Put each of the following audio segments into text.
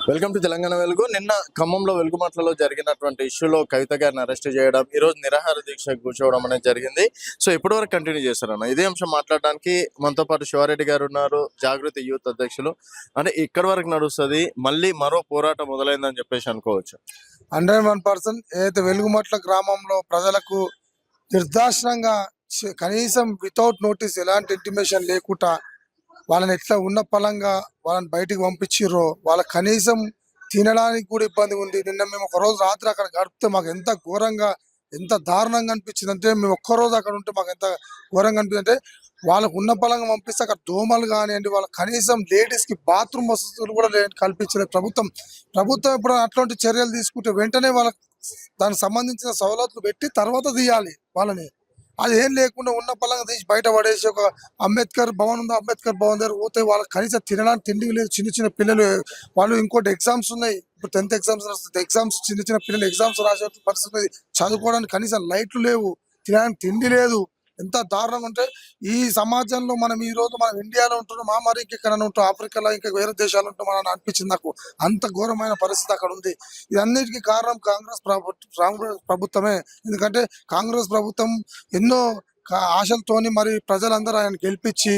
Welcome to Telangana వెలుగు. నిన్న ఖమ్మంలో వెలుగుమట్లలో జరిగినటువంటి ఇష్యూలో కవిత గారిని అరెస్ట్ చేయడం, ఈ రోజు నిరాహార దీక్ష కూర్చోవడం అనేది జరిగింది. సో ఇప్పటి వరకు కంటిన్యూ చేస్తారన్న ఇదే అంశం మాట్లాడడానికి మనతో పాటు శివారెడ్డి గారు ఉన్నారు, జాగృతి యూత్ అధ్యక్షులు. అంటే ఇక్కడి వరకు నడుస్తుంది, మళ్ళీ మరో పోరాటం మొదలైందని చెప్పేసి అనుకోవచ్చు. 101% ఏదైతే వెలుగుమట్ల గ్రామంలో ప్రజలకు నిర్దాక్షిణంగా కనీసం వితౌట్ నోటీస్ ఎలాంటి ఇంటిమేషన్ లేకుండా వాళ్ళని ఎట్లా ఉన్న పలంగా వాళ్ళని బయటికి పంపించిర్రో, వాళ్ళకి కనీసం తినడానికి కూడా ఇబ్బంది ఉంది. నిన్న మేము ఒక రోజు రాత్రి అక్కడ గడిపితే మాకు ఎంత ఘోరంగా, ఎంత దారుణంగా అనిపించింది అంటే, మేము ఒక్కరోజు అక్కడ ఉంటే మాకు ఎంత ఘోరంగా అనిపించింది అంటే, వాళ్ళకు ఉన్న పలంగా పంపిస్తే అక్కడ దోమలు కానివ్వండి, వాళ్ళకి కనీసం లేడీస్ కి బాత్రూమ్ వసతులు కూడా కల్పించలేదు ప్రభుత్వం. ఇప్పుడు అట్లాంటి చర్యలు తీసుకుంటే వెంటనే వాళ్ళకి దానికి సంబంధించిన సవలతులు పెట్టి తర్వాత తీయాలి వాళ్ళని. అది ఏం లేకుండా ఉన్న పలంగా తీసి బయట పడేసి, ఒక అంబేద్కర్ భవన్ ఉంది, అంబేద్కర్ భవన్ దగ్గర పోతే వాళ్ళకి కనీసం తినడానికి తిండి లేదు. చిన్న చిన్న పిల్లలు, వాళ్ళు ఇంకోటి ఎగ్జామ్స్ ఉన్నాయి, ఇప్పుడు 10th ఎగ్జామ్స్ రాస్తుంది. ఎగ్జామ్స్ చిన్న చిన్న పిల్లలు ఎగ్జామ్స్ రాసే పరిస్థితి, చదువుకోవడానికి కనీసం లైట్లు లేవు, తినడానికి తిండి లేదు. ఎంత దారుణంగా ఉంటే ఈ సమాజంలో మనం ఈ రోజు మనం ఇండియాలో ఉంటున్నామా, మరి ఇంకెక్కడ ఉంటాం, ఆఫ్రికాలో ఇంకా వేరే దేశాలు ఉంటామని అనిపించింది నాకు. అంత ఘోరమైన పరిస్థితి అక్కడ ఉంది. ఇదన్నిటికీ కారణం కాంగ్రెస్ ప్రభుత్వమే. ఎందుకంటే కాంగ్రెస్ ప్రభుత్వం ఎన్నో ఆశలతోని మరి ప్రజలందరూ ఆయన గెలిపించి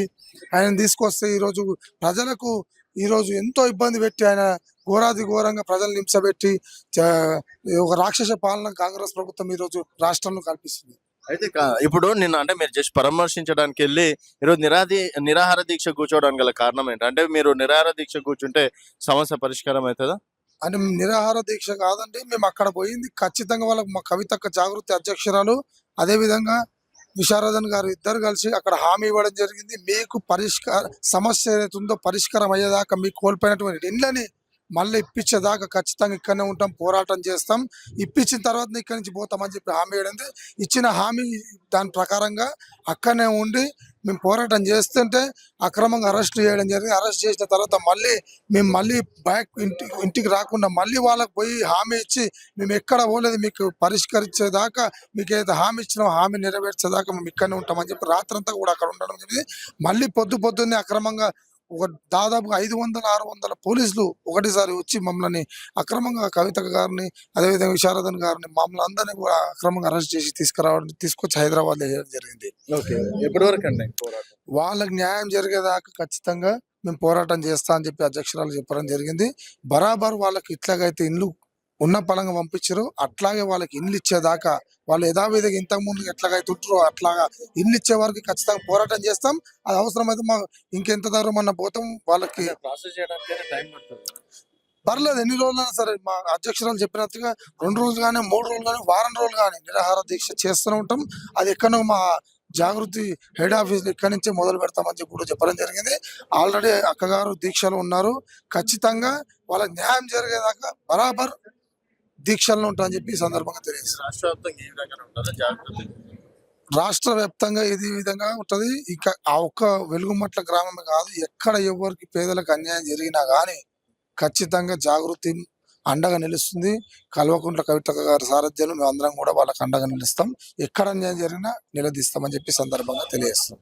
ఆయన తీసుకొస్తే ఈరోజు ప్రజలకు ఈరోజు ఎంతో ఇబ్బంది పెట్టి ఆయన ఘోరాది ఘోరంగా ప్రజలను హింసపెట్టి ఒక రాక్షస పాలన కాంగ్రెస్ ప్రభుత్వం ఈరోజు రాష్ట్రంలో కల్పిస్తుంది. అయితే ఇప్పుడు నిన్న అంటే మీరు జస్ట్ పరామర్శించడానికి వెళ్ళి ఈరోజు నిరాహార దీక్ష కూర్చోవడానికి గల కారణం ఏంటి? అంటే మీరు నిరాహార దీక్ష కూర్చుంటే సమస్య పరిష్కారం అవుతుందా? అంటే నిరాహార దీక్ష కాదండి, మేము అక్కడ పోయింది ఖచ్చితంగా వాళ్ళకి మా కవితక్క జాగృతి అధ్యక్షురాలు, అదే విధంగా విశారదన్ గారు ఇద్దరు కలిసి అక్కడ హామీ ఇవ్వడం జరిగింది. మీకు సమస్య ఏదైతే ఉందో పరిష్కారం అయ్యేదాకా మీకు కోల్పోయినటువంటి ఇండ్లని మళ్ళీ ఇప్పించేదాకా ఖచ్చితంగా ఇక్కడనే ఉంటాం, పోరాటం చేస్తాం, ఇప్పించిన తర్వాత ఇక్కడి నుంచి పోతామని చెప్పి హామీ ఇవ్వడం. ఇచ్చిన హామీ దాని ప్రకారంగా అక్కడనే ఉండి మేము పోరాటం చేస్తుంటే అక్రమంగా అరెస్ట్ చేయడం జరిగింది. అరెస్ట్ చేసిన తర్వాత మేము మళ్ళీ బ్యాక్ ఇంటికి రాకుండా మళ్ళీ వాళ్ళకి పోయి హామీ ఇచ్చి, మేము ఎక్కడ పోలేదు, మీకు పరిష్కరించేదాకా, మీకు ఏదైతే హామీ ఇచ్చినామో హామీ నెరవేర్చేదాకా మేము ఇక్కడనే ఉంటామని చెప్పి రాత్రంతా కూడా అక్కడ ఉండడం జరిగింది. మళ్ళీ పొద్దున్నే అక్రమంగా ఒక దాదాపు 500-600 పోలీసులు ఒకటిసారి వచ్చి మమ్మల్ని అక్రమంగా కవిత గారిని, అదేవిధంగా విశారదన్ గారిని, మమ్మల్ని అందరినీ కూడా అక్రమంగా అరెస్ట్ చేసి తీసుకొచ్చి హైదరాబాద్ జరిగింది. వాళ్ళకి న్యాయం జరిగేదాకా ఖచ్చితంగా మేము పోరాటం చేస్తా అని చెప్పి అధ్యక్షురాలు చెప్పడం జరిగింది. బరాబర్ వాళ్ళకి ఇట్లాగైతే ఇండ్లు ఉన్న పలంగా పంపించారు, అట్లాగే వాళ్ళకి ఇండ్లు ఇచ్చేదాకా, వాళ్ళు యథావిధిగా ఇంతకు ముందు ఎట్లాగైతే ఉంటారో అట్లాగా ఇండ్లు ఇచ్చే వరకు ఖచ్చితంగా పోరాటం చేస్తాం. అది అవసరమైతే మా ఇంకెంత దూరం అన్న పోతాం. వాళ్ళకి పర్లేదు, ఎన్ని రోజులైనా సరే మా అధ్యక్షురాలు చెప్పినట్టుగా 2 రోజులు కానీ 3 రోజులు కానీ వారం రోజులు కానీ నిరాహార దీక్ష చేస్తూనే ఉంటాం. అది ఎక్కడో మా జాగృతి హెడ్ ఆఫీస్ ఇక్కడి నుంచే మొదలు పెడతామని చెప్పి కూడా చెప్పడం జరిగింది. ఆల్రెడీ అక్కగారు దీక్షలు ఉన్నారు. ఖచ్చితంగా వాళ్ళకి న్యాయం జరిగేదాకా బరాబర్ దీక్షల్లో ఉంటామని చెప్పి ఈ సందర్భంగా రాష్ట్ర వ్యాప్తంగా ఇది విధంగా ఉంటది. ఇక ఆ ఒక్క వెలుగుమట్ల గ్రామమే కాదు, ఎక్కడ ఎవరికి పేదలకు అన్యాయం జరిగినా కానీ ఖచ్చితంగా జాగృతి అండగా నిలుస్తుంది. కల్వకుంట్ల కవిత గారి సారథ్యంలో మేము అందరం కూడా వాళ్ళకి అండగా నిలుస్తాం. ఎక్కడ అన్యాయం జరిగినా నిలదీస్తామని చెప్పి సందర్భంగా తెలియజేస్తాం.